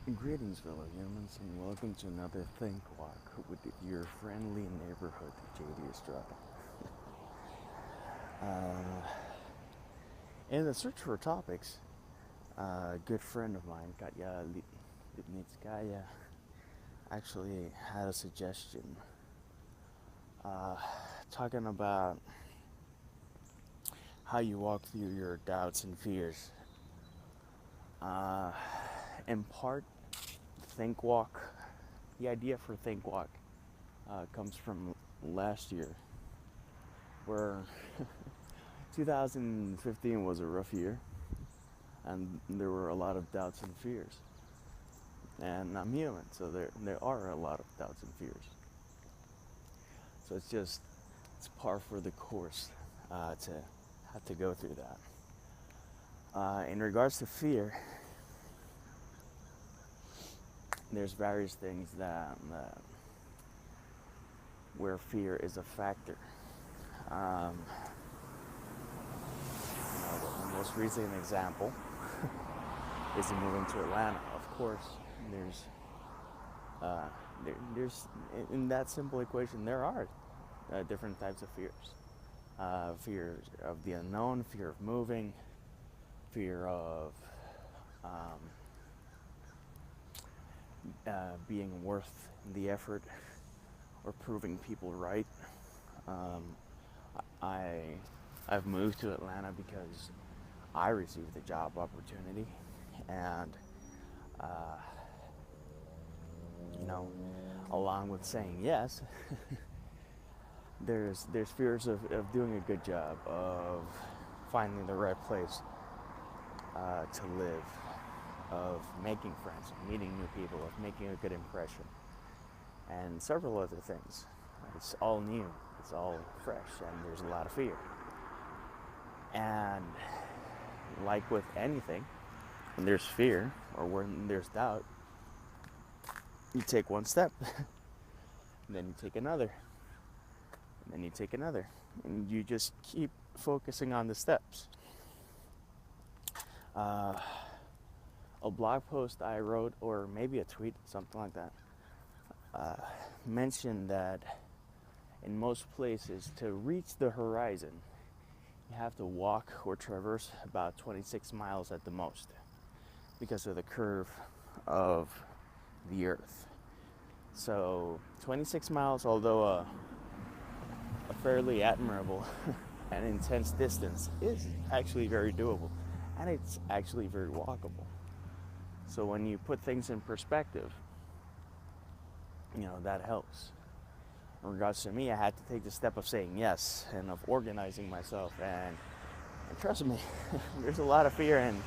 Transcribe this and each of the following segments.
Greetings, fellow humans, and welcome to another Think Walk with your friendly neighborhood, JD Estrada. In the search for topics, a good friend of mine, Katya Lipnitskaya, actually had a suggestion uh, talking about how you walk through your doubts and fears. In part, Think Walk, the idea for Think Walk comes from last year, where 2015 was a rough year, and there were a lot of doubts and fears. And I'm human, so there are a lot of doubts and fears. So it's par for the course to have to go through that. In regards to fear, there's various things that where fear is a factor. Um, the most recent example is moving to Atlanta. Of course, there's in that simple equation there are different types of fears. Fear of the unknown, fear of moving, fear of being worth the effort or proving people right. I've moved to Atlanta because I received a job opportunity, and uh, along with saying yes, there's fears of doing a good job, of finding the right place to live, of making friends, of meeting new people, of making a good impression, and several other things. It's all new, it's all fresh, and there's a lot of fear. And like with anything, when there's fear or when there's doubt, you take one step, and then you take another, and then you take another, and you just keep focusing on the steps. A blog post I wrote, or maybe a tweet, something like that, mentioned that in most places, to reach the horizon, you have to walk or traverse about 26 miles at the most because of the curve of the earth. So 26 miles, although a fairly admirable and intense distance, is actually very doable, and it's actually very walkable. So when you put things in perspective, that helps. In regards to me, I had to take the step of saying yes and of organizing myself, and trust me, there's a lot of fear in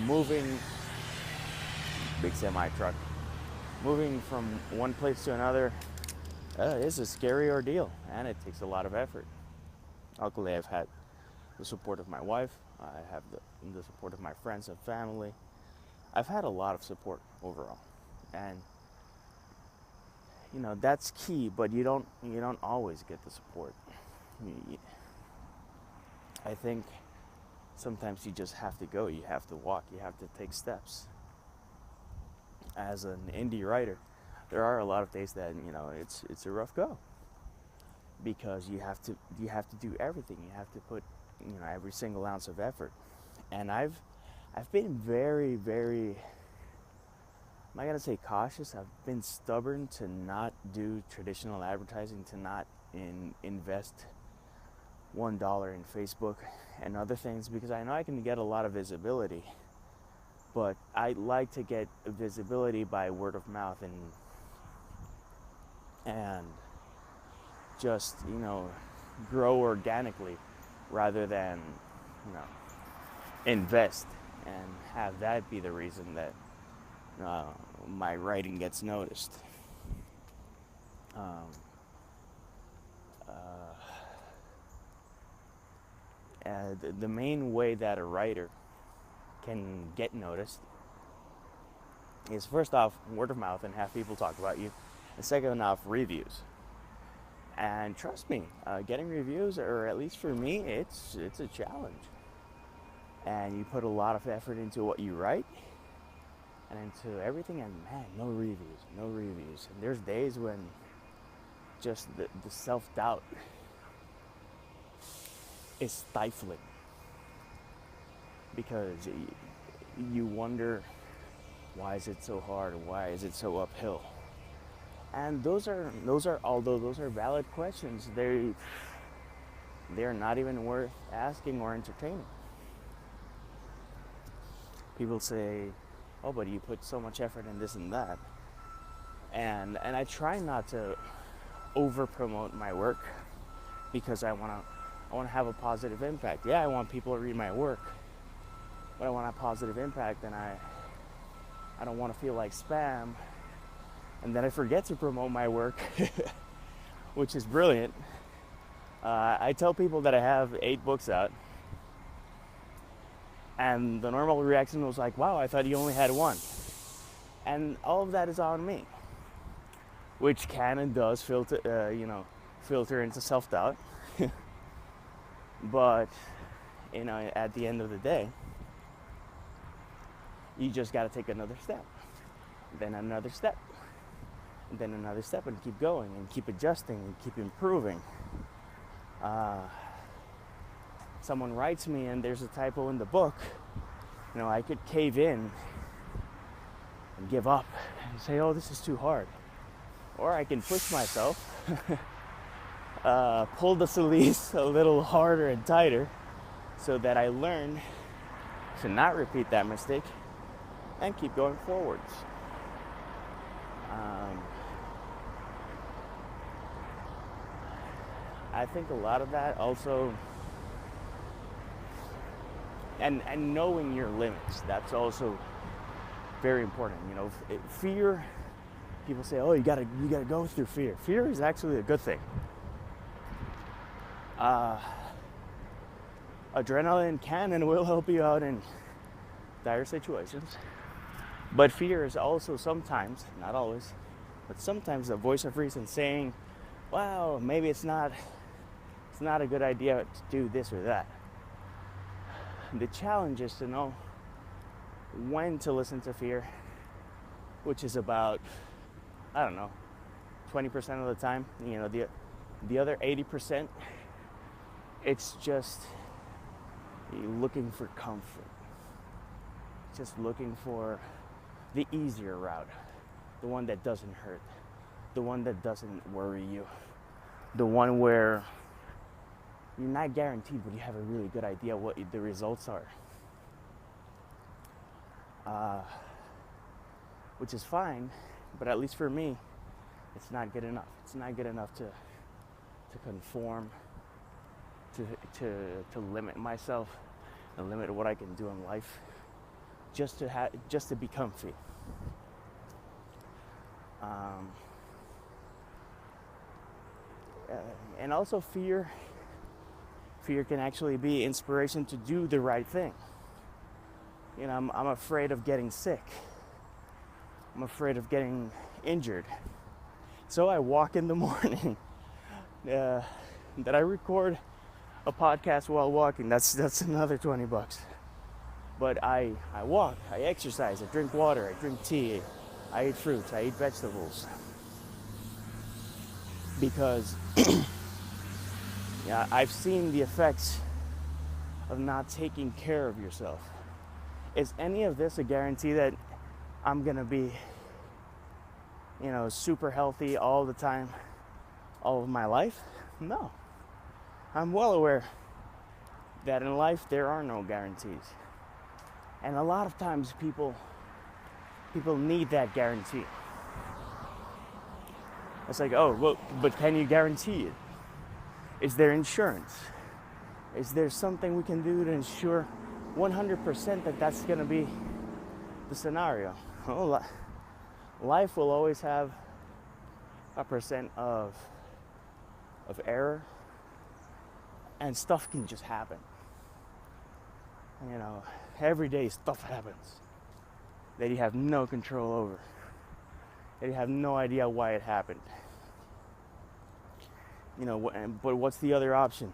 moving big semi truck. Moving from one place to another is a scary ordeal, and it takes a lot of effort. Luckily, I've had the support of my wife. I have the support of my friends and family. I've had a lot of support overall, and that's key. But you don't always get the support. I think sometimes you just have to go. You have to walk. You have to take steps. As an indie writer, there are a lot of days that it's a rough go, because you have to do everything. You have to put every single ounce of effort. And I've been very, very, am I gonna say cautious? I've been stubborn to not do traditional advertising, to not invest $1 in Facebook and other things, because I know I can get a lot of visibility, but I like to get visibility by word of mouth and just grow organically, rather than invest and have that be the reason that my writing gets noticed. The main way that a writer can get noticed is, first off, word of mouth and have people talk about you, and second off, reviews. And trust me, getting reviews, or at least for me, it's a challenge. And you put a lot of effort into what you write, and into everything, and man, no reviews. And there's days when just the self-doubt is stifling, because you wonder, why is it so hard? Why is it so uphill? And those are although those are valid questions, they're not even worth asking or entertaining. People say, oh, but you put so much effort in this and that. And I try not to over promote my work, because I want to have a positive impact. Yeah, I want people to read my work, but I want a positive impact, and I don't want to feel like spam, and then I forget to promote my work, which is brilliant. I tell people that I have 8 books out, and the normal reaction was like, wow, I thought you only had 1. And all of that is on me, which can and does filter into self-doubt. But, at the end of the day, you just got to take another step, then another step, and then another step, and keep going, and keep adjusting, and keep improving. Someone writes me and there's a typo in the book, I could cave in and give up and say, oh, this is too hard. Or I can push myself, pull the sleeves a little harder and tighter, so that I learn to not repeat that mistake and keep going forwards. I think a lot of that also, and knowing your limits, that's also very important. Fear, people say, oh, you gotta go through fear. Fear is actually a good thing. Adrenaline can and will help you out in dire situations. But fear is also sometimes, not always, but sometimes the voice of reason saying, wow, maybe it's not a good idea to do this or that. The challenge is to know when to listen to fear, which is about, 20% of the time. The other 80%, it's just looking for comfort. Just looking for the easier route, the one that doesn't hurt, the one that doesn't worry you, the one where you're not guaranteed, but you have a really good idea what the results are. Which is fine, but at least for me, it's not good enough. It's not good enough to conform, to limit myself, and limit what I can do in life, just to be comfy. And also fear can actually be inspiration to do the right thing. I'm afraid of getting sick. I'm afraid of getting injured. So I walk in the morning. That I record a podcast while walking. That's another $20. But I walk, I exercise, I drink water, I drink tea, I eat fruits, I eat vegetables. Because I've seen the effects of not taking care of yourself. Is any of this a guarantee that I'm gonna be, super healthy all the time, all of my life? No. I'm well aware that in life there are no guarantees. And a lot of times people need that guarantee. It's like, oh, well, but can you guarantee it? Is there insurance? Is there something we can do to ensure 100% that that's going to be the scenario? Well, life will always have a percent of error, and stuff can just happen. Every day stuff happens that you have no control over, that you have no idea why it happened. But what's the other option?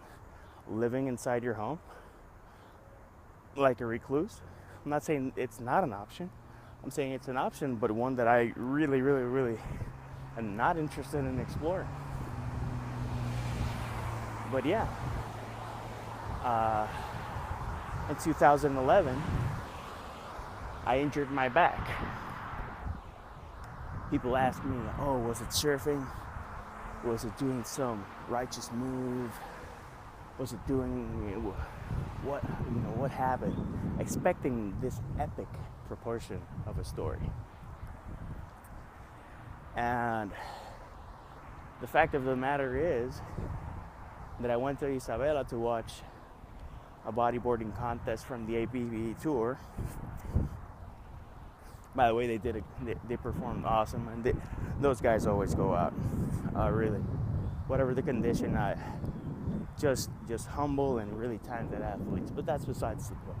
Living inside your home like a recluse? I'm not saying it's not an option. I'm saying it's an option, but one that I really, really, really am not interested in exploring. But yeah, in 2011, I injured my back. People ask me, oh, was it surfing? Was it doing some righteous move? Was it doing what happened? Expecting this epic proportion of a story. And the fact of the matter is that I went to Isabela to watch a bodyboarding contest from the APB tour. By the way, they performed awesome, and those guys always go out, really, whatever the condition, just humble and really talented athletes. But that's besides the point.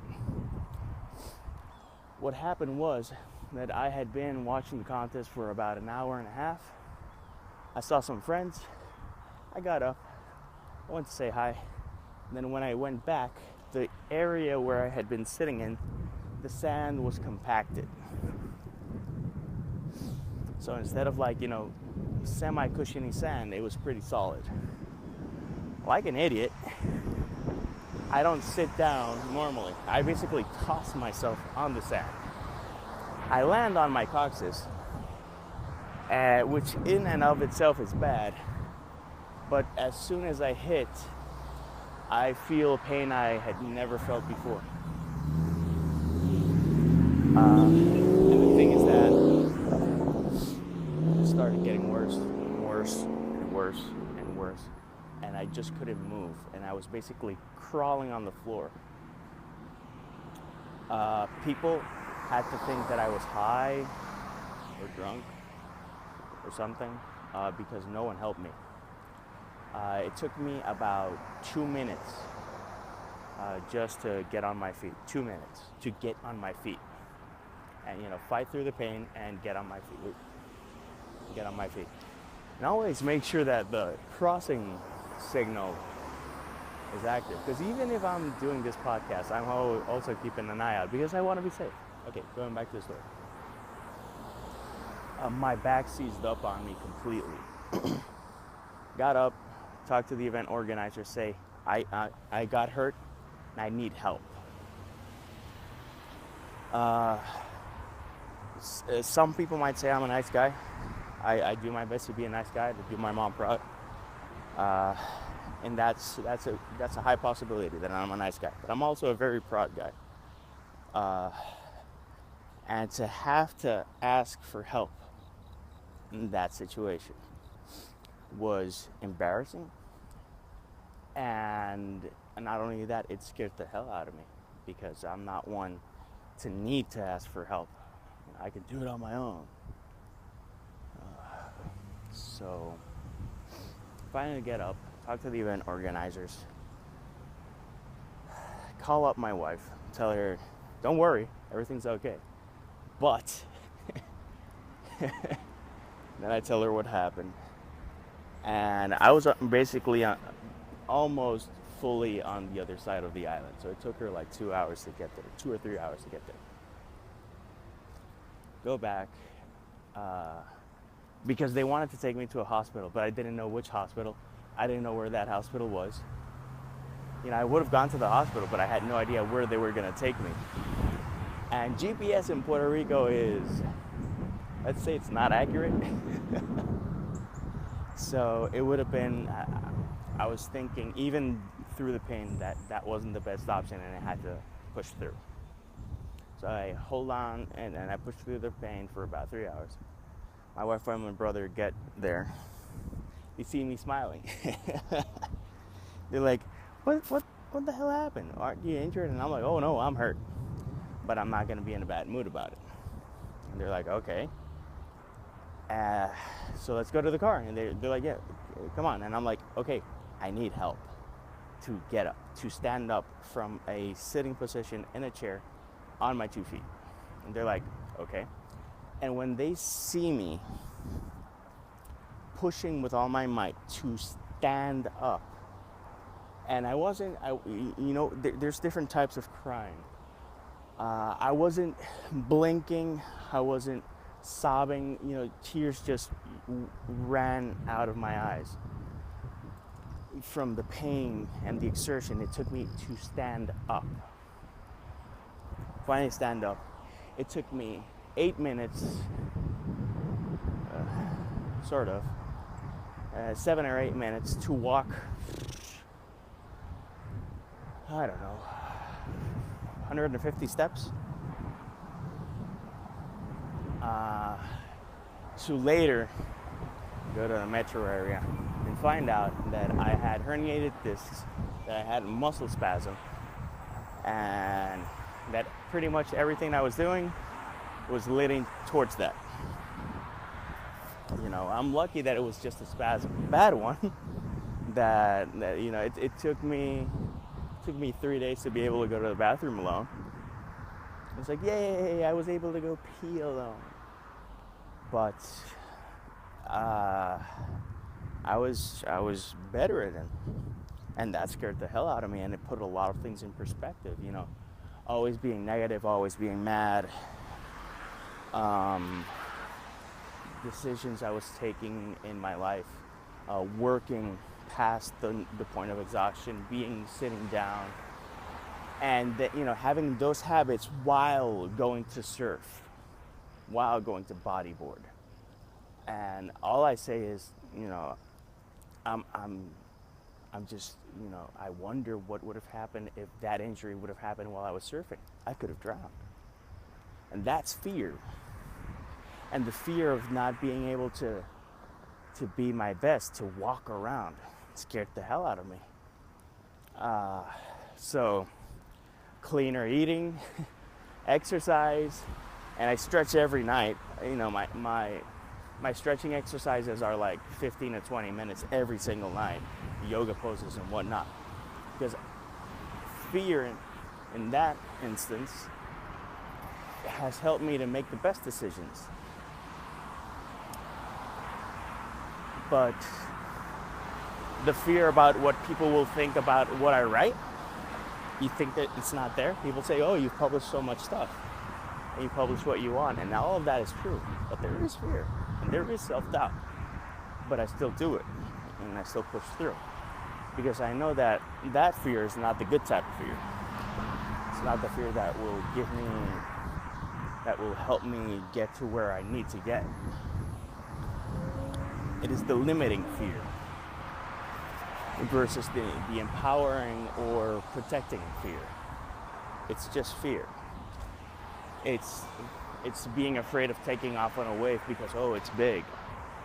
What happened was that I had been watching the contest for about an hour and a half. I saw some friends. I got up. I went to say hi. And then when I went back, the area where I had been sitting in, the sand was compacted. So instead of semi-cushiony sand, it was pretty solid. Like an idiot, I don't sit down normally. I basically toss myself on the sand. I land on my coccyx, which in and of itself is bad. But as soon as I hit, I feel pain I had never felt before. And the thing is that it started getting worse and worse and worse and worse. And I just couldn't move. And I was basically crawling on the floor. People had to think that I was high or drunk or something because no one helped me. It took me about 2 minutes just to get on my feet. 2 minutes to get on my feet. And, fight through the pain and get on my feet. Get on my feet. And always make sure that the crossing signal is active. Because even if I'm doing this podcast, I'm also keeping an eye out because I want to be safe. Okay, going back to the story. My back seized up on me completely. Got up, talked to the event organizer, say, I got hurt and I need help. Some people might say I'm a nice guy. I do my best to be a nice guy, to do my mom proud. And that's a high possibility that I'm a nice guy. But I'm also a very proud guy. And to have to ask for help in that situation was embarrassing. And not only that, it scared the hell out of me because I'm not one to need to ask for help. I can do it on my own. So finally get up, talk to the event organizers, call up my wife, tell her, don't worry, everything's okay. But then I tell her what happened. And I was basically almost fully on the other side of the island. So it took her like 2 hours to get there, 2 or 3 hours to get there. Go back, because they wanted to take me to a hospital, but I didn't know which hospital. I didn't know where that hospital was. I would have gone to the hospital, but I had no idea where they were going to take me. And GPS in Puerto Rico is, let's say it's not accurate. So it would have been, I was thinking, even through the pain, that wasn't the best option, and I had to push through. So I hold on, and I push through the pain for about 3 hours. My wife and my brother get there. They see me smiling. They're like, what the hell happened? Aren't you injured? And I'm like, oh no, I'm hurt. But I'm not going to be in a bad mood about it. And they're like, okay. So let's go to the car. And they're like, yeah, come on. And I'm like, okay, I need help to get up, to stand up from a sitting position in a chair on my 2 feet. And they're like, okay. And when they see me pushing with all my might to stand up, and there's different types of crying. I wasn't blinking, I wasn't sobbing, tears just ran out of my eyes. From the pain and the exertion, it took me to stand up. Finally stand up. It took me 8 minutes, sort of, 7 or 8 minutes to walk, I don't know, 150 steps. To later go to the metro area and find out that I had herniated discs, that I had muscle spasm, and that pretty much everything I was doing was leading towards that. I'm lucky that it was just a spasm, bad one. that it took me 3 days to be able to go to the bathroom alone. It's like, yay, I was able to go pee alone. But I was bedridden, and that scared the hell out of me, and it put a lot of things in perspective. Always being negative, always being mad. Decisions I was taking in my life, working past the point of exhaustion, sitting down, and having those habits while going to surf, while going to bodyboard. And all I say is, I'm just, I wonder what would have happened if that injury would have happened while I was surfing. I could have drowned. And that's fear. And the fear of not being able to be my best, to walk around, scared the hell out of me. So cleaner eating, exercise, and I stretch every night. My stretching exercises are like 15 to 20 minutes every single night, yoga poses and whatnot. Because fear in that instance has helped me to make the best decisions. But the fear about what people will think about what I write, you think that it's not there. People say, oh, you've published so much stuff, and you publish what you want, and all of that is true. But there is fear, and there is self-doubt. But I still do it, and I still push through. Because I know that fear is not the good type of fear. It's not the fear that will help me get to where I need to get. It is the limiting fear versus the empowering or protecting fear. It's just fear. It's being afraid of taking off on a wave because, it's big.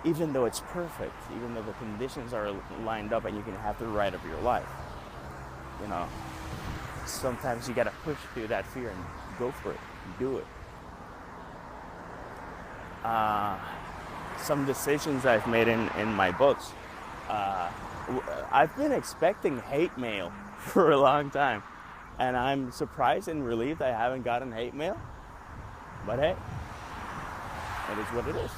Even though it's perfect, even though the conditions are lined up and you can have the ride of your life. Sometimes you gotta push through that fear and go for it, do it. Some decisions I've made in my books. I've been expecting hate mail for a long time, and I'm surprised and relieved I haven't gotten hate mail. But hey, it is what it is.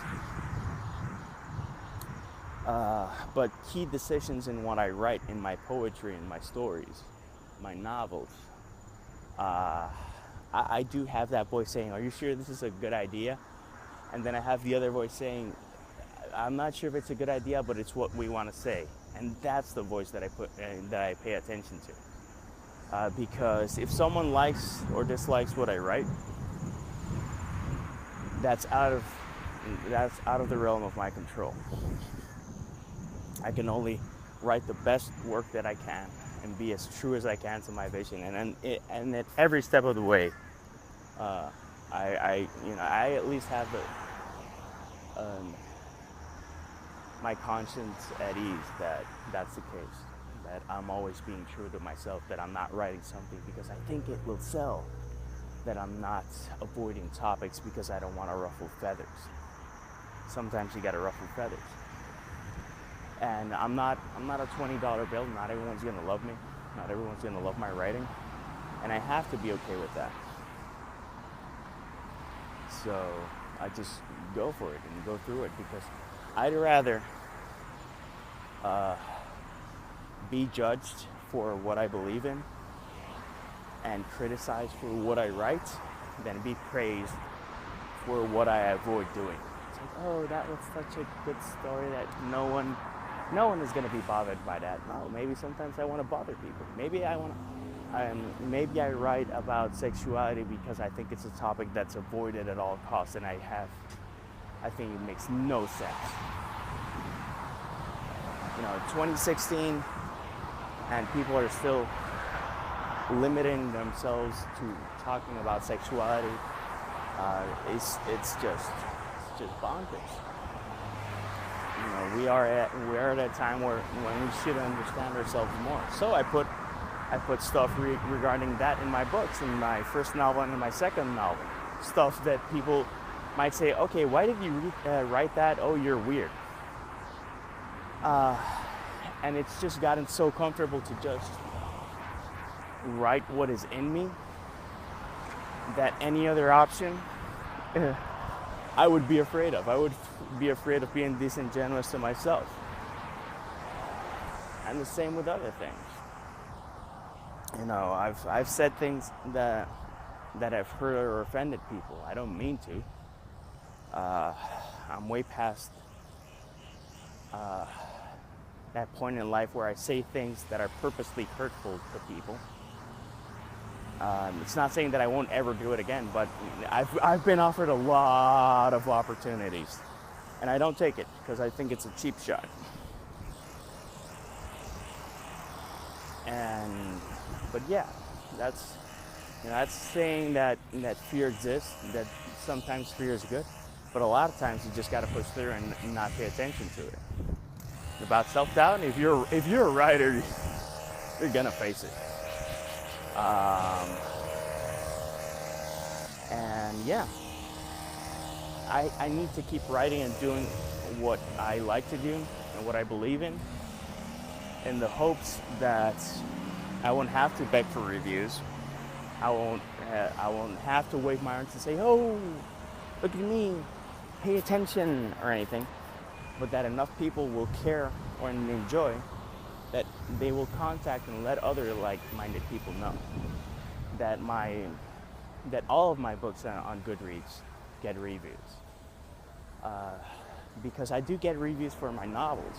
But key decisions in what I write, in my poetry, in my stories, my novels. I do have that voice saying, are you sure this is a good idea? And then I have the other voice saying, I'm not sure if it's a good idea, but it's what we want to say. And that's the voice that I pay attention to. Because if someone likes or dislikes what I write, that's out of the realm of my control. I can only write the best work that I can and be as true as I can to my vision. And at every step of the way, I at least have my conscience at ease that that's the case, that I'm always being true to myself, that I'm not writing something because I think it will sell, that I'm not avoiding topics because I don't want to ruffle feathers. Sometimes you got to ruffle feathers. And I'm not a $20 bill. Not everyone's going to love me. Not everyone's going to love my writing. And I have to be okay with that. So I just go for it and go through it, because I'd rather be judged for what I believe in and criticized for what I write than be praised for what I avoid doing. It's like, oh, that was such a good story that no one is going to be bothered by that. No, maybe sometimes I want to bother people. Maybe I write about sexuality because I think it's a topic that's avoided at all costs, and I think it makes no sense. 2016, and people are still limiting themselves to talking about sexuality. It's just bonkers. We are at a time when we should understand ourselves more. So I put stuff regarding that in my books, in my first novel and in my second novel. Stuff that people might say, okay, why did you write that? Oh, you're weird. And it's just gotten so comfortable to just write what is in me that any other option I would be afraid of. I would be afraid of being disingenuous to myself. And the same with other things. I've said things that have hurt or offended people. I don't mean to. I'm way past that point in life where I say things that are purposely hurtful to people. It's not saying that I won't ever do it again, but I've been offered a lot of opportunities, and I don't take it because I think it's a cheap shot. But yeah, that's saying that fear exists. That sometimes fear is good, but a lot of times you just got to push through and not pay attention to it. About self-doubt, if you're a writer, you're gonna face it. And yeah, I need to keep writing and doing what I like to do and what I believe in the hopes that I won't have to beg for reviews. I won't have to wave my arms and say, oh, look at me, pay attention, or anything. But that enough people will care or enjoy that they will contact and let other like-minded people know that all of my books on Goodreads get reviews. Because I do get reviews for my novels,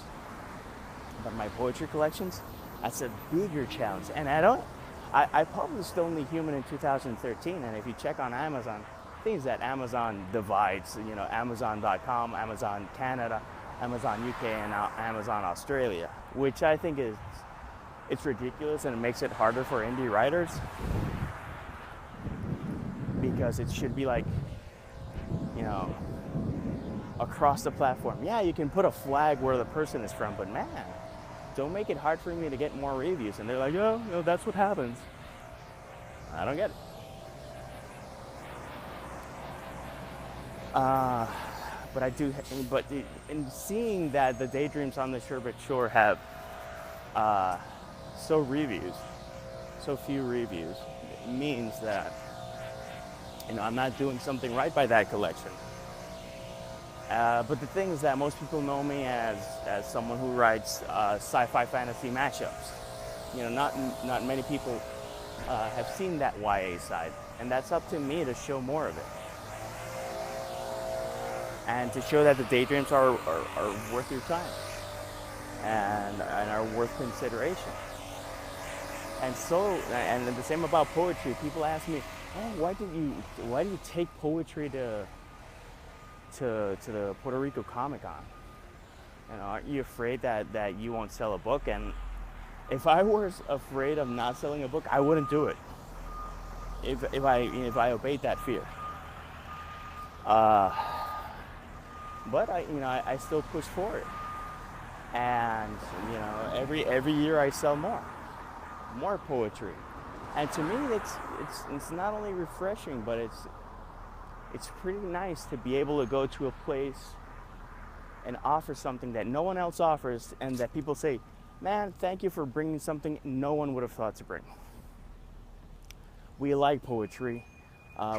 but my poetry collections, that's a bigger challenge. And I published Only Human in 2013, and if you check on Amazon, things that Amazon divides, Amazon.com, Amazon Canada, Amazon UK, and now Amazon Australia, which I think it's ridiculous, and it makes it harder for indie writers because it should be across the platform. Yeah, you can put a flag where the person is from, but man, don't make it hard for me to get more reviews. And they're like, oh, that's what happens. I don't get it. But in seeing that the Daydreams on the Sherbet Shore have so few reviews, it means that I'm not doing something right by that collection. But the thing is that most people know me as someone who writes sci-fi fantasy mashups. Not many people have seen that YA side, and that's up to me to show more of it. And to show that the Daydreams are worth your time and are worth consideration. And the same about poetry. People ask me, oh, why do you take poetry to the Puerto Rico Comic-Con? Aren't you afraid that you won't sell a book? And if I was afraid of not selling a book, I wouldn't do it. If I obeyed that fear. But I still push for it, and every year I sell more poetry, and to me it's not only refreshing, but it's pretty nice to be able to go to a place and offer something that no one else offers, and that people say, man, thank you for bringing something no one would have thought to bring. We like poetry.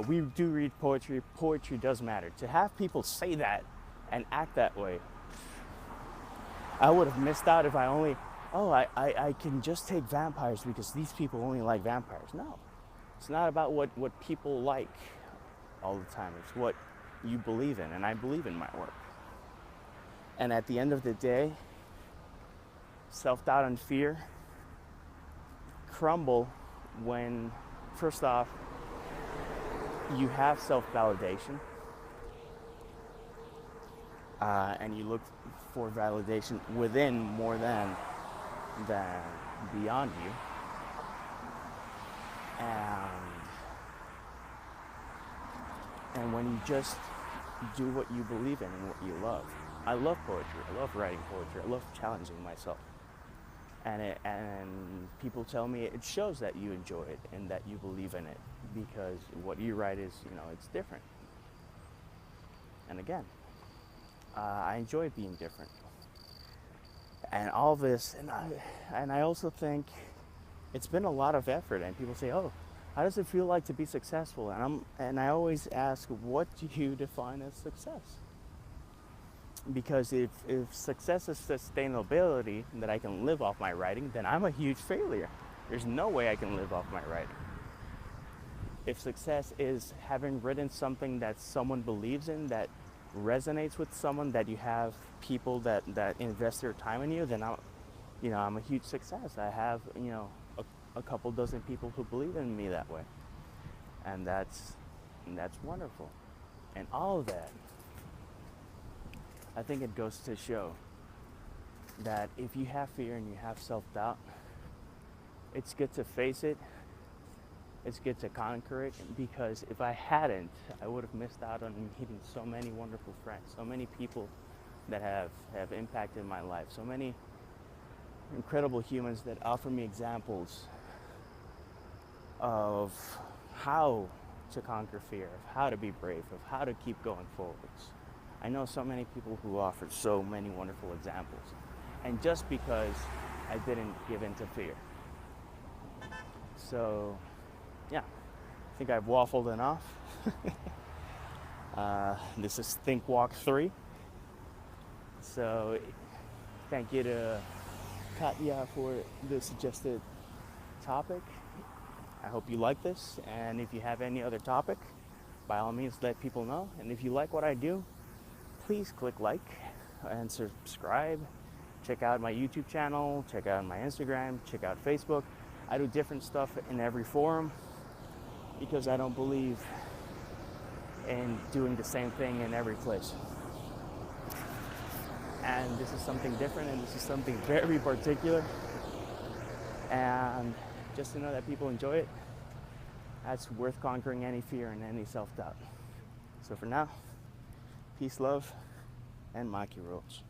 We do read poetry. Poetry does matter. To have people say that and act that way, I would have missed out if I can just take vampires because these people only like vampires. No. It's not about what people like all the time. It's what you believe in, and I believe in my work. And at the end of the day, self-doubt and fear crumble when, first off, you have self-validation, and you look for validation within more than beyond you. And when you just do what you believe in and what you love. I love poetry. I love writing poetry. I love challenging myself. And people tell me it shows that you enjoy it and that you believe in it, because what you write is, it's different. And again, I enjoy being different. And all this, and I also think it's been a lot of effort. And people say, "Oh, how does it feel like to be successful?" And I always ask, what do you define as success? Because if success is sustainability, that I can live off my writing, then I'm a huge failure. There's no way I can live off my writing. If success is having written something that someone believes in, that resonates with someone, that you have people that invest their time in you, then I'm a huge success. I have, a couple dozen people who believe in me that way. And that's wonderful. And all of that, I think it goes to show that if you have fear and you have self-doubt, it's good to face it. It's good to conquer it, because if I hadn't, I would have missed out on meeting so many wonderful friends, so many people that have impacted my life, so many incredible humans that offer me examples of how to conquer fear, of how to be brave, of how to keep going forwards. I know so many people who offered so many wonderful examples. And just because I didn't give in to fear. So, yeah, I think I've waffled enough. This is Think Walk 3. So, thank you to Katya for the suggested topic. I hope you like this. And if you have any other topic, by all means, let people know. And if you like what I do, please click like and subscribe. Check out my YouTube channel, check out my Instagram, check out Facebook. I do different stuff in every forum because I don't believe in doing the same thing in every place. And this is something different, and this is something very particular. And just to know that people enjoy it, that's worth conquering any fear and any self-doubt. So for now, peace, love, and maki rolls.